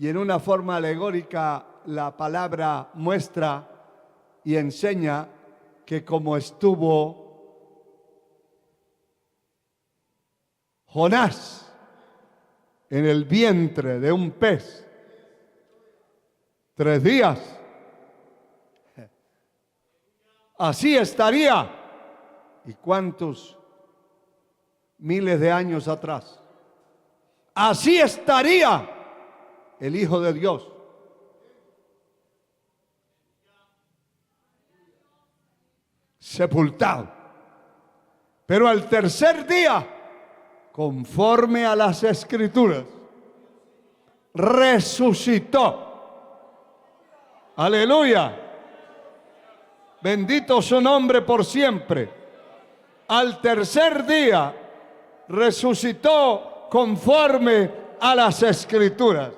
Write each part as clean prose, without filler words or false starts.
Y en una forma alegórica la palabra muestra y enseña que como estuvo Jonás en el vientre de un pez 3 días, así estaría. ¿Y cuántos miles de años atrás? Así estaría el Hijo de Dios. Sepultado. Pero al tercer día, conforme a las Escrituras, resucitó. Aleluya. Bendito su nombre por siempre. Al tercer día resucitó conforme a las Escrituras.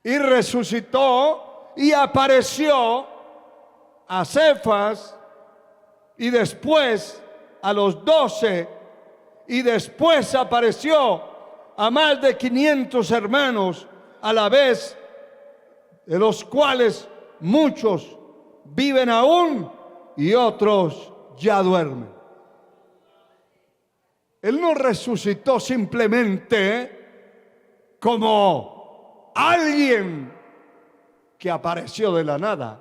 Y resucitó y apareció a Cefas y después a los 12 y después apareció a más de 500 hermanos a la vez, de los cuales muchos viven aún y otros ya duermen. Él no resucitó simplemente como alguien que apareció de la nada.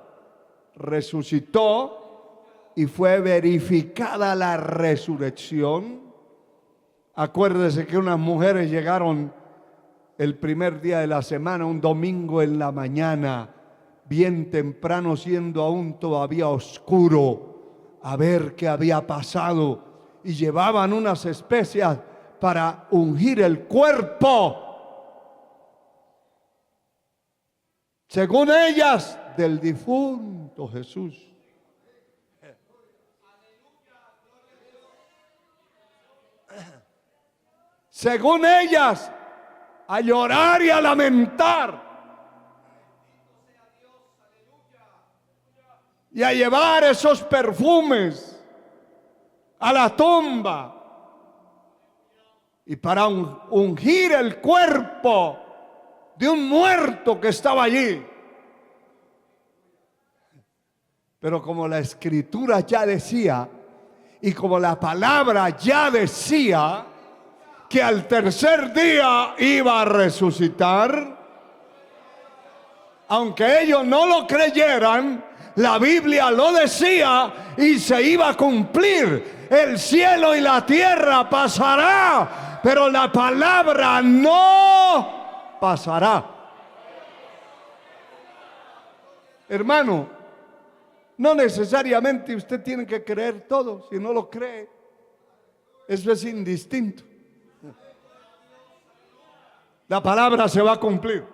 Resucitó y fue verificada la resurrección. Acuérdese que unas mujeres llegaron el primer día de la semana, un domingo en la mañana, bien temprano, siendo aún todavía oscuro, a ver qué había pasado, y llevaban unas especias para ungir el cuerpo, según ellas, del difunto Jesús. Según ellas, a llorar y a lamentar y a llevar esos perfumes a la tumba y para ungir el cuerpo de un muerto que estaba allí. Pero como la Escritura ya decía y como la palabra ya decía que al tercer día iba a resucitar, aunque ellos no lo creyeran, la Biblia lo decía y se iba a cumplir. El cielo y la tierra pasará, pero la palabra no pasará. Hermano, no necesariamente usted tiene que creer todo. Si no lo cree, eso es indistinto. La palabra se va a cumplir.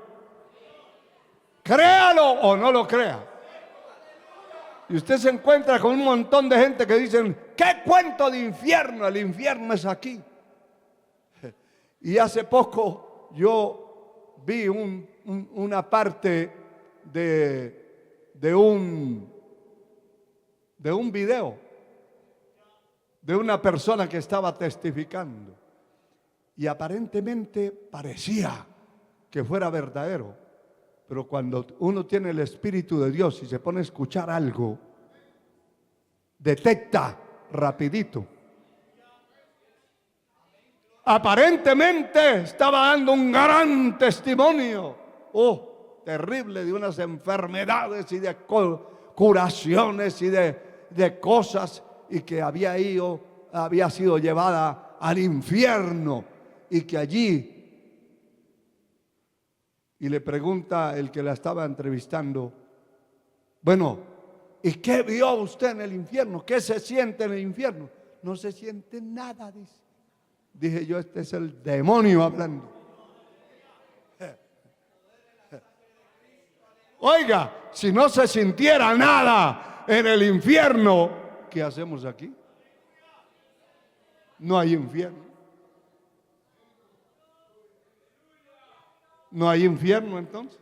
Créalo o no lo crea. Y usted se encuentra con un montón de gente que dicen: ¿qué cuento de infierno? El infierno es aquí. Y hace poco yo vi una parte de un video de una persona que estaba testificando. Y aparentemente parecía que fuera verdadero. Pero cuando uno tiene el Espíritu de Dios y se pone a escuchar algo, detecta rapidito. Aparentemente estaba dando un gran testimonio, terrible, de unas enfermedades y de curaciones y de cosas, y que había sido llevada al infierno. Y que allí, y le pregunta el que la estaba entrevistando: bueno, ¿y qué vio usted en el infierno? ¿Qué se siente en el infierno? No se siente nada, dice. Dije yo: este es el demonio hablando. Oiga, si no se sintiera nada en el infierno, ¿qué hacemos aquí? No hay infierno. No hay infierno entonces.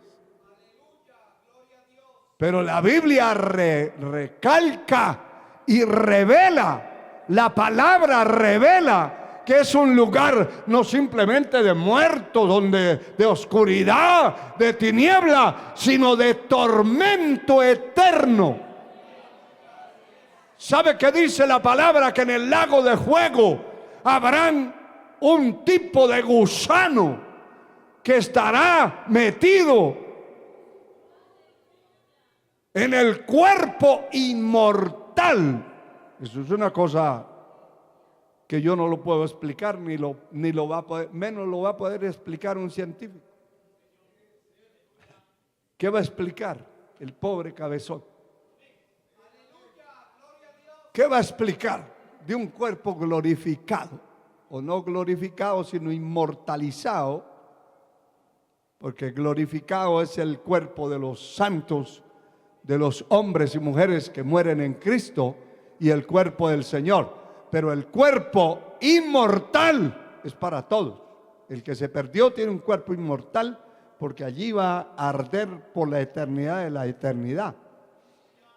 Pero la Biblia recalca y revela, la palabra revela que es un lugar no simplemente de muertos, de oscuridad, de tiniebla, sino de tormento eterno. ¿Sabe qué dice la palabra? Que en el lago de fuego habrán un tipo de gusano que estará metido en el cuerpo inmortal. Eso es una cosa que yo no lo puedo explicar, ni lo va a poder, menos lo va a poder explicar un científico. ¿Qué va a explicar el pobre cabezón? ¿Qué va a explicar de un cuerpo glorificado? O no glorificado, sino inmortalizado, porque glorificado es el cuerpo de los santos, de los hombres y mujeres que mueren en Cristo, y el cuerpo del Señor. Pero el cuerpo inmortal es para todos. El que se perdió tiene un cuerpo inmortal, porque allí va a arder por la eternidad de la eternidad.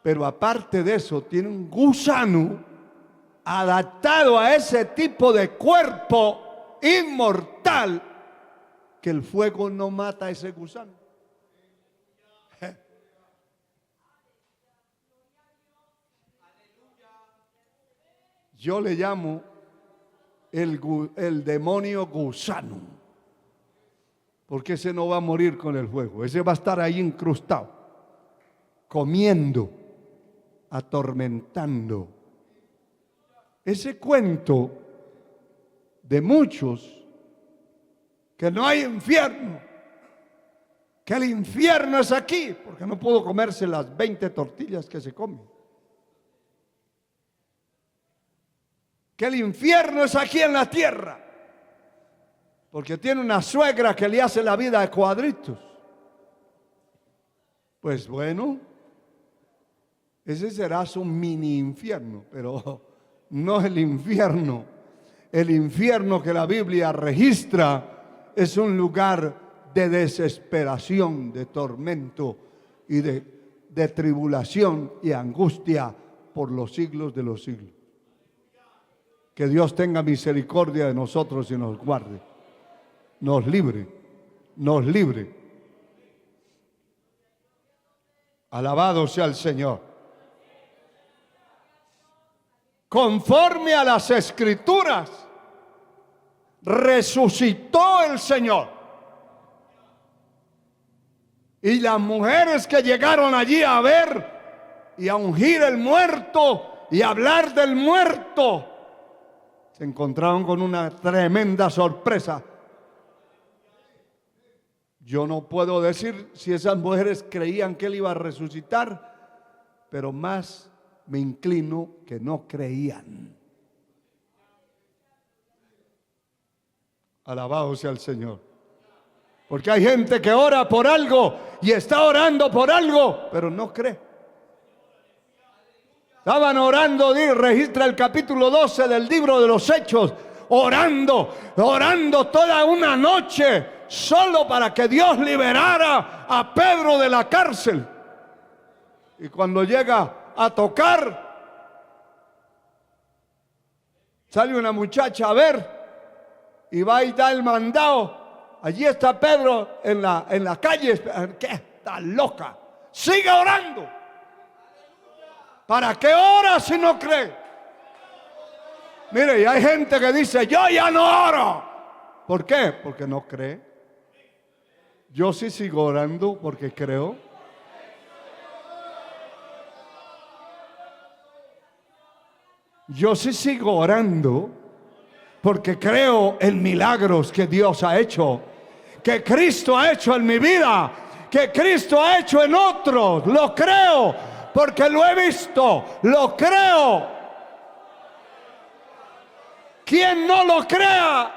Pero aparte de eso, tiene un gusano adaptado a ese tipo de cuerpo inmortal, que el fuego no mata a ese gusano. Yo le llamo el demonio gusano, porque ese no va a morir con el fuego. Ese va a estar ahí incrustado, comiendo, atormentando. Ese cuento de muchos, que no hay infierno, que el infierno es aquí, porque no puedo comerse las 20 tortillas que se comen. Que el infierno es aquí en la tierra, porque tiene una suegra que le hace la vida de cuadritos. Pues bueno, ese será su mini infierno, pero no el infierno. El infierno que la Biblia registra es un lugar de desesperación, de tormento y de tribulación y angustia por los siglos de los siglos. Que Dios tenga misericordia de nosotros y nos guarde, nos libre, nos libre. Alabado sea el Señor. Conforme a las Escrituras, resucitó el Señor. Y las mujeres que llegaron allí a ver y a ungir el muerto y a hablar del muerto, se encontraron con una tremenda sorpresa. Yo no puedo decir si esas mujeres creían que él iba a resucitar, pero más me inclino que no creían. Alabado sea el Señor. Porque hay gente que ora por algo y está orando por algo, pero no cree. Estaban orando, registra el capítulo 12 del libro de los Hechos, orando toda una noche, solo para que Dios liberara a Pedro de la cárcel. Y cuando llega a tocar, sale una muchacha a ver y va y da el mandado. Allí está Pedro en la calle. ¿Qué? Está loca. Sigue orando. ¿Para qué ora si no cree? Mire, y hay gente que dice, yo ya no oro. ¿Por qué? Porque no cree. Yo sí sigo orando porque creo. Yo sí sigo orando porque creo en milagros que Dios ha hecho, que Cristo ha hecho en mi vida, que Cristo ha hecho en otros. Lo creo porque lo he visto, lo creo. Quien no lo crea,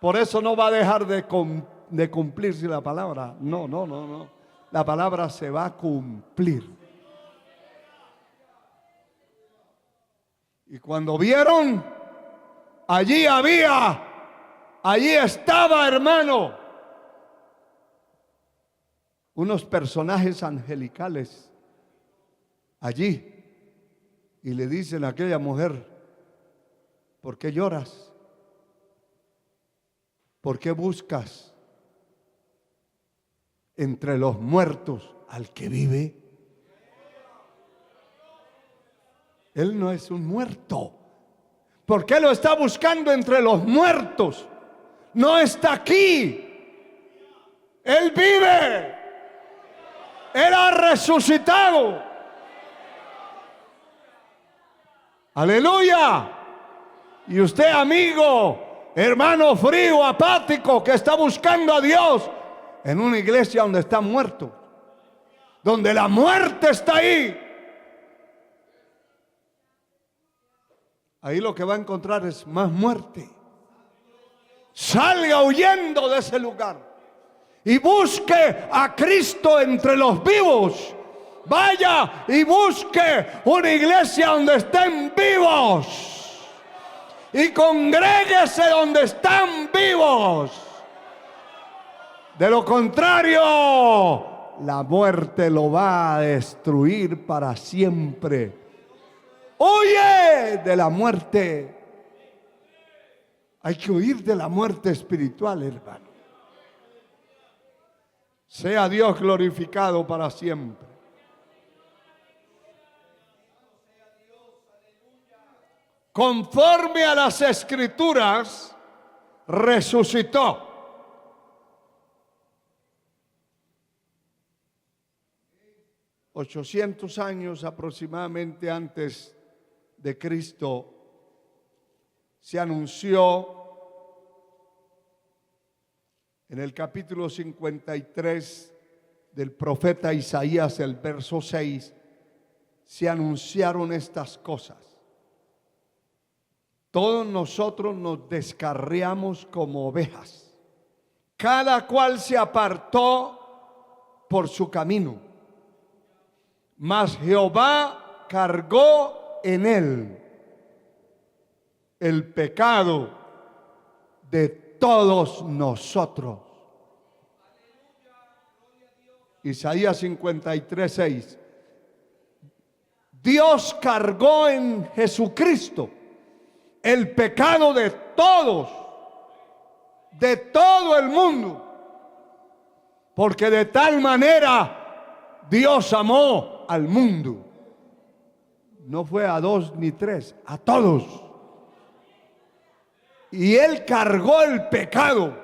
por eso no va a dejar de cumplirse la palabra. No. La palabra se va a cumplir. Y cuando vieron, allí estaba, hermano, unos personajes angelicales allí. Y le dicen a aquella mujer, ¿Por qué lloras? ¿Por qué buscas entre los muertos al que vive? Él no es un muerto. ¿Por qué lo está buscando entre los muertos? No está aquí. Él vive. Él ha resucitado. Aleluya. Y usted, amigo, hermano frío, apático, que está buscando a Dios en una iglesia donde está muerto, donde la muerte está ahí, ahí lo que va a encontrar es más muerte. Salga huyendo de ese lugar y busque a Cristo entre los vivos. Vaya y busque una iglesia donde estén vivos y congréguese donde están vivos. De lo contrario, la muerte lo va a destruir para siempre. Huye de la muerte. Hay que huir de la muerte espiritual, hermano. Sea Dios glorificado para siempre. Conforme a las Escrituras, resucitó. $800 años aproximadamente antes de Cristo, se anunció en el capítulo 53 del profeta Isaías, el verso 6, se anunciaron estas cosas. Todos nosotros nos descarriamos como ovejas, cada cual se apartó por su camino, mas Jehová cargó en él el pecado de todos nosotros. Isaías 53, 6. Dios cargó en Jesucristo el pecado de todos, de todo el mundo, porque de tal manera Dios amó al mundo. No fue a 2 ni 3, a todos. Y Él cargó el pecado.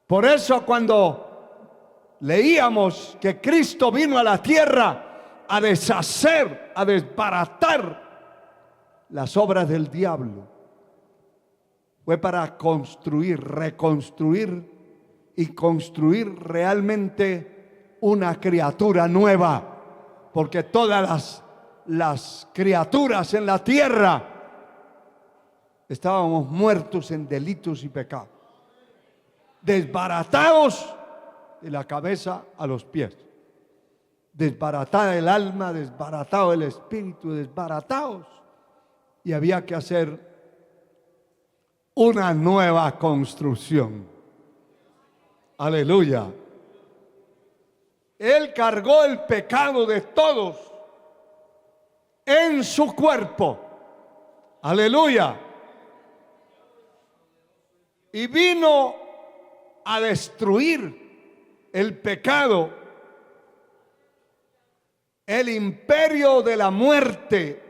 Por eso cuando leíamos que Cristo vino a la tierra a deshacer, a desbaratar las obras del diablo, fue para construir, reconstruir y construir realmente una criatura nueva, porque todas las criaturas en la tierra estábamos muertos en delitos y pecados, desbaratados de la cabeza a los pies, desbaratada el alma, desbaratado el espíritu, desbaratados, y había que hacer una nueva construcción. Aleluya. Él cargó el pecado de todos en su cuerpo. Aleluya. Y vino a destruir el pecado, el imperio de la muerte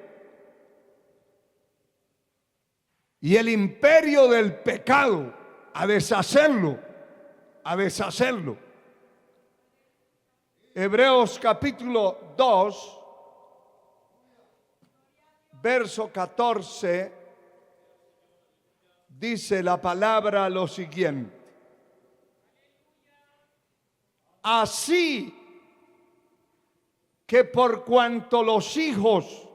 y el imperio del pecado, a deshacerlo, a deshacerlo. Hebreos capítulo 2, verso 14, dice la palabra lo siguiente: así que por cuanto los hijos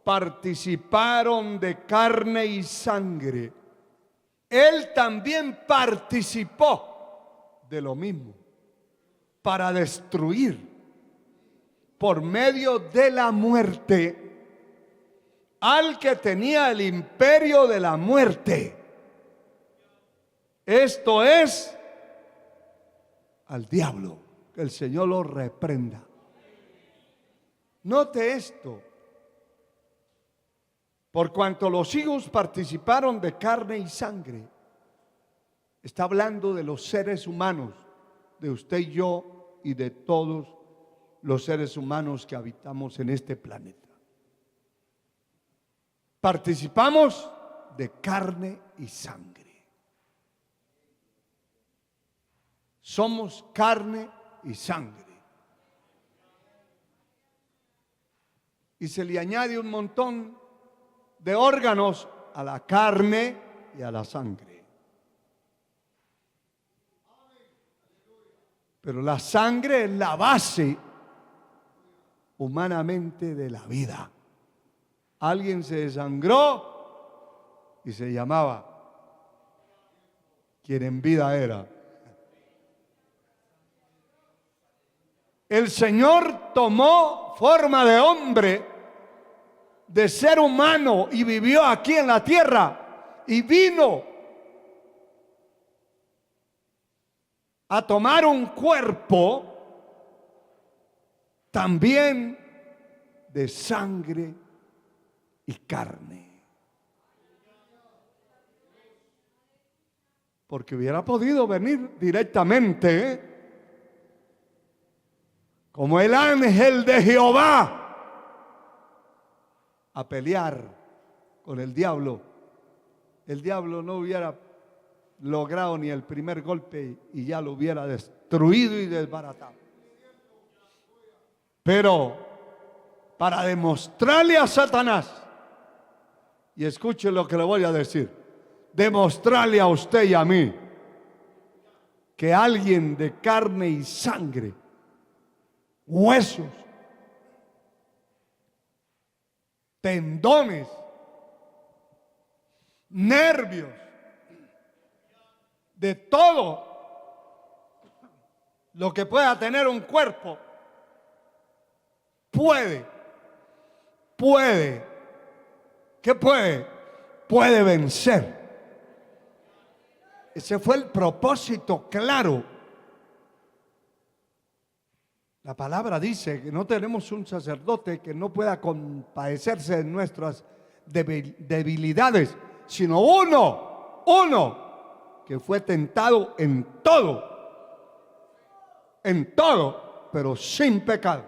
participaron de carne y sangre, Él también participó de lo mismo, para destruir por medio de la muerte al que tenía el imperio de la muerte. Esto es al diablo. Que el Señor lo reprenda. Note esto. Por cuanto los hijos participaron de carne y sangre. Está hablando de los seres humanos, de usted y yo y de todos los seres humanos que habitamos en este planeta. Participamos de carne y sangre. Somos carne y sangre. Y se le añade un montón de órganos a la carne y a la sangre. Pero la sangre es la base humanamente de la vida. Alguien se desangró y se llamaba quien en vida era. El Señor tomó forma de hombre, de ser humano, y vivió aquí en la tierra y vino a tomar un cuerpo también de sangre y carne. Porque hubiera podido venir directamente, como el ángel de Jehová, a pelear con el diablo. El diablo no hubiera logrado ni el primer golpe y ya lo hubiera destruido y desbaratado. Pero para demostrarle a Satanás, y escuche lo que le voy a decir, demostrarle a usted y a mí que alguien de carne y sangre, huesos, tendones, nervios, de todo lo que pueda tener un cuerpo, puede vencer. Ese fue el propósito claro. La palabra dice que no tenemos un sacerdote que no pueda compadecerse de nuestras debilidades, sino uno que fue tentado en todo, pero sin pecado.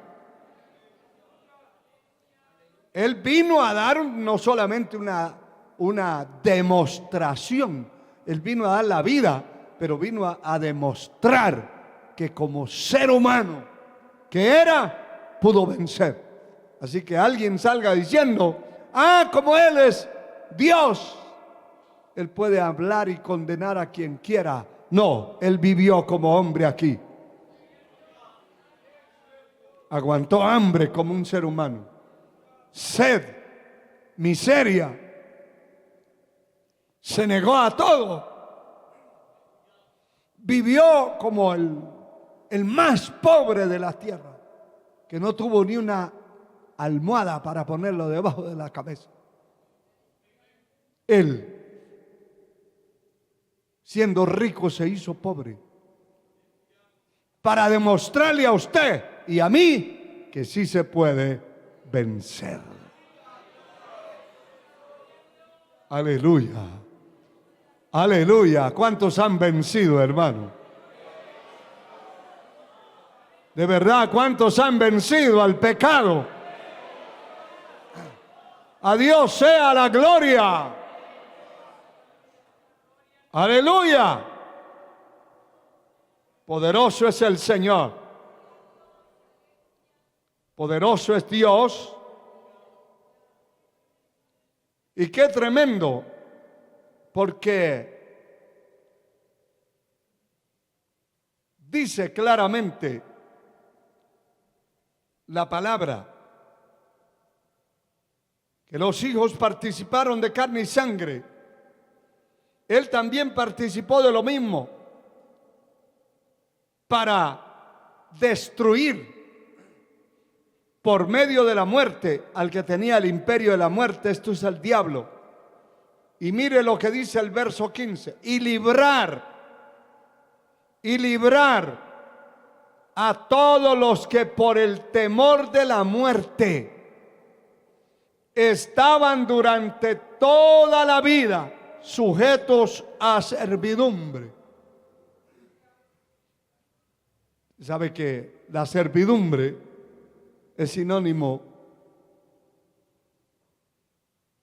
Él vino a dar no solamente una demostración, Él vino a dar la vida, pero vino a demostrar que como ser humano que era, pudo vencer. Así que alguien salga diciendo, como Él es Dios, Él puede hablar y condenar a quien quiera. No, Él vivió como hombre aquí. Aguantó hambre como un ser humano, sed, miseria, se negó a todo, vivió como el más pobre de la tierra, que no tuvo ni una almohada para ponerlo debajo de la cabeza. Él, siendo rico, se hizo pobre para demostrarle a usted y a mí que sí se puede vencer. Aleluya, aleluya. ¿Cuántos han vencido, hermano? De verdad, ¿cuántos han vencido al pecado? A Dios sea la gloria. Aleluya. Poderoso es el Señor. Poderoso es Dios. Y qué tremendo, porque dice claramente la palabra que los hijos participaron de carne y sangre. Él también participó de lo mismo para destruir por medio de la muerte al que tenía el imperio de la muerte. Esto es el diablo. Y mire lo que dice el verso 15: y librar a todos los que por el temor de la muerte estaban durante toda la vida sujetos a servidumbre. ¿Sabe que la servidumbre es sinónimo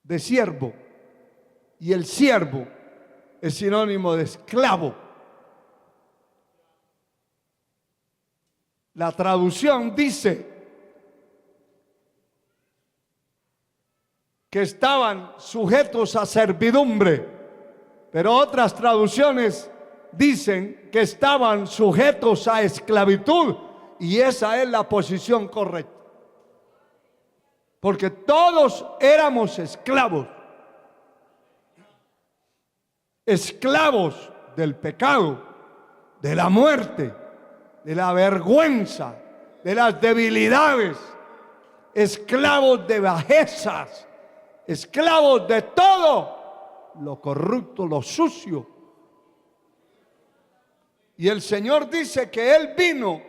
de siervo? Y el siervo es sinónimo de esclavo. La traducción dice que estaban sujetos a servidumbre, pero otras traducciones dicen que estaban sujetos a esclavitud, y esa es la posición correcta. Porque todos éramos esclavos. Esclavos del pecado, de la muerte, de la vergüenza, de las debilidades, esclavos de bajezas, esclavos de todo lo corrupto, lo sucio. Y el Señor dice que Él vino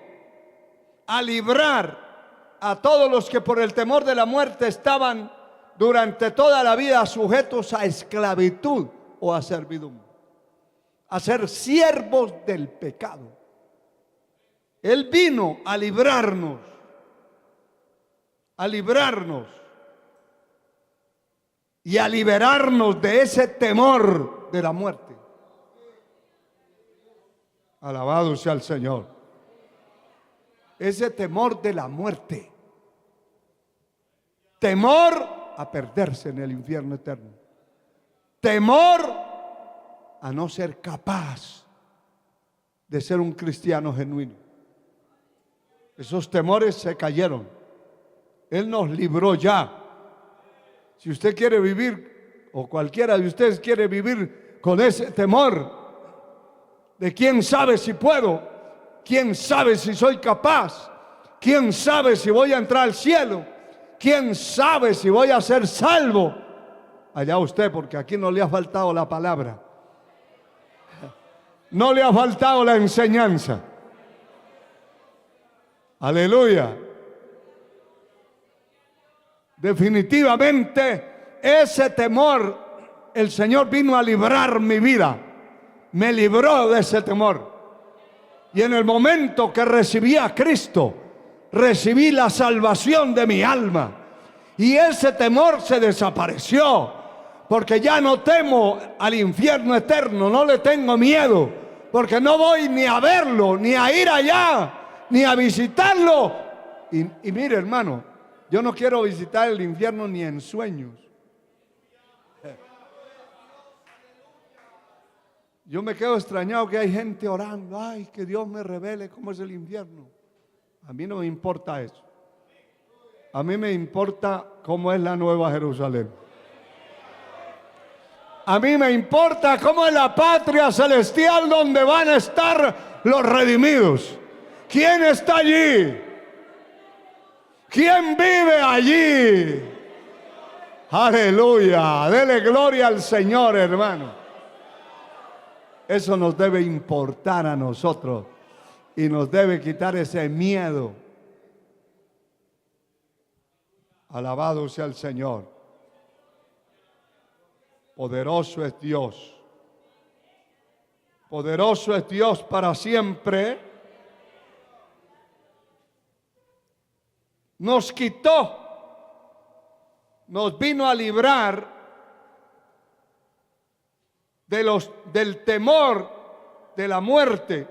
a librar a todos los que por el temor de la muerte estaban durante toda la vida sujetos a esclavitud o a servidumbre, a ser siervos del pecado. Él vino a librarnos y a liberarnos de ese temor de la muerte. Alabado sea el Señor. Ese temor de la muerte. Temor a perderse en el infierno eterno. Temor a no ser capaz de ser un cristiano genuino. Esos temores se cayeron. Él nos libró ya. Si usted quiere vivir, o cualquiera de ustedes quiere vivir con ese temor de quién sabe si puedo, quién sabe si soy capaz, quién sabe si voy a entrar al cielo, quién sabe si voy a ser salvo, allá usted, porque aquí no le ha faltado la palabra, no le ha faltado la enseñanza. Aleluya. Definitivamente ese temor, el Señor vino a librar mi vida, me libró de ese temor. Y en el momento que recibí a Cristo, recibí la salvación de mi alma, y ese temor se desapareció, porque ya no temo al infierno eterno, no le tengo miedo, porque no voy ni a verlo, ni a ir allá, ni a visitarlo. Y mire, hermano, yo no quiero visitar el infierno ni en sueños. Yo me quedo extrañado que hay gente orando, ay, que Dios me revele cómo es el infierno. A mí no me importa eso. A mí me importa cómo es la Nueva Jerusalén. A mí me importa cómo es la patria celestial donde van a estar los redimidos. ¿Quién está allí? ¿Quién vive allí? Aleluya. Dele gloria al Señor, hermano. Eso nos debe importar a nosotros y nos debe quitar ese miedo. Alabado sea el Señor. Poderoso es Dios. Poderoso es Dios para siempre. Nos quitó, nos vino a librar del temor de la muerte,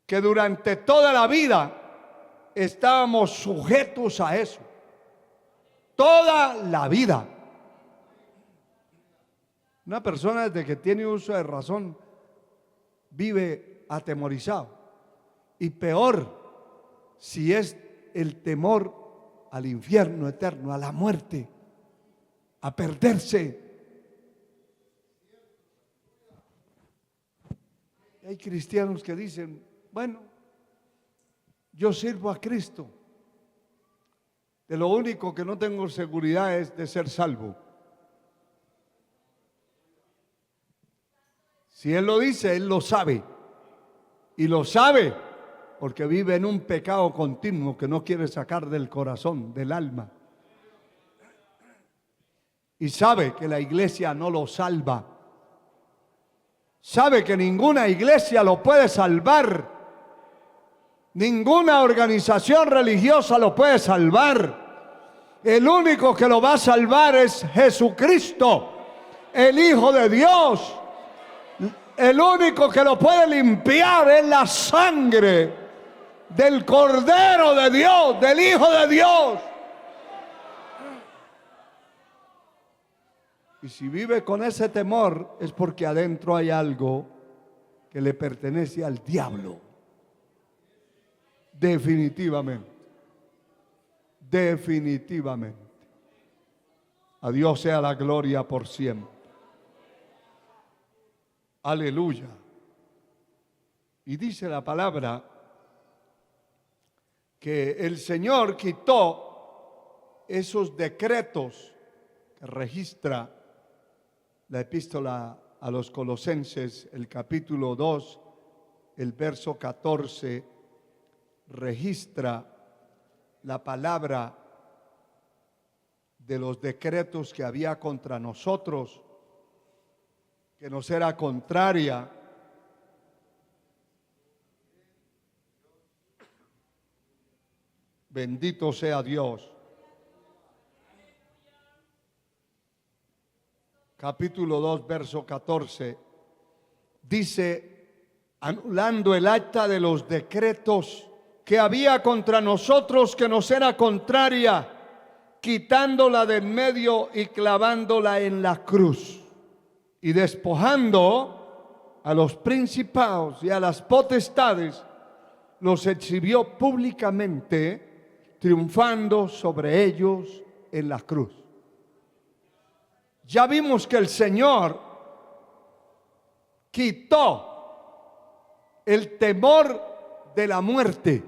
que durante toda la vida estábamos sujetos a eso. Toda la vida. Una persona desde que tiene uso de razón vive atemorizado. Y peor si es el temor al infierno eterno, a la muerte, a perderse. Hay cristianos que dicen, bueno, yo sirvo a Cristo. De lo único que no tengo seguridad es de ser salvo. Si Él lo dice, Él lo sabe. Y lo sabe porque vive en un pecado continuo que no quiere sacar del corazón, del alma. Y sabe que la iglesia no lo salva. Sabe que ninguna iglesia lo puede salvar. Ninguna organización religiosa lo puede salvar. El único que lo va a salvar es Jesucristo, el Hijo de Dios. El único que lo puede limpiar es la sangre del Cordero de Dios, del Hijo de Dios. Y si vive con ese temor es porque adentro hay algo que le pertenece al diablo. Definitivamente. Definitivamente. A Dios sea la gloria por siempre. Aleluya. Y dice la palabra que el Señor quitó esos decretos que registra la epístola a los Colosenses, el capítulo 2, el verso 14, registra la palabra de los decretos que había contra nosotros, que nos era contraria. Bendito sea Dios. Capítulo 2, verso 14, dice, anulando el acta de los decretos que había contra nosotros, que nos era contraria, quitándola de en medio y clavándola en la cruz, y despojando a los principados y a las potestades, los exhibió públicamente, triunfando sobre ellos en la cruz. Ya vimos que el Señor quitó el temor de la muerte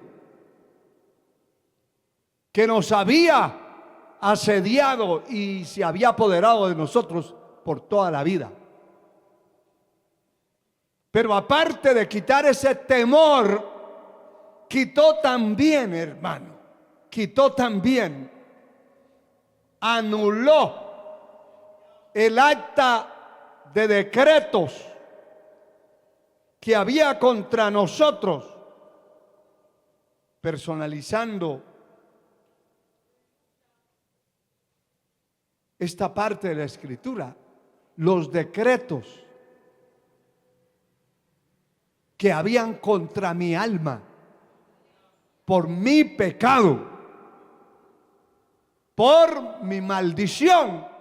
que nos había asediado y se había apoderado de nosotros por toda la vida. Pero aparte de quitar ese temor, quitó también, hermano, anuló el acta de decretos que había contra nosotros, personalizando esta parte de la Escritura, los decretos que habían contra mi alma, por mi pecado, por mi maldición.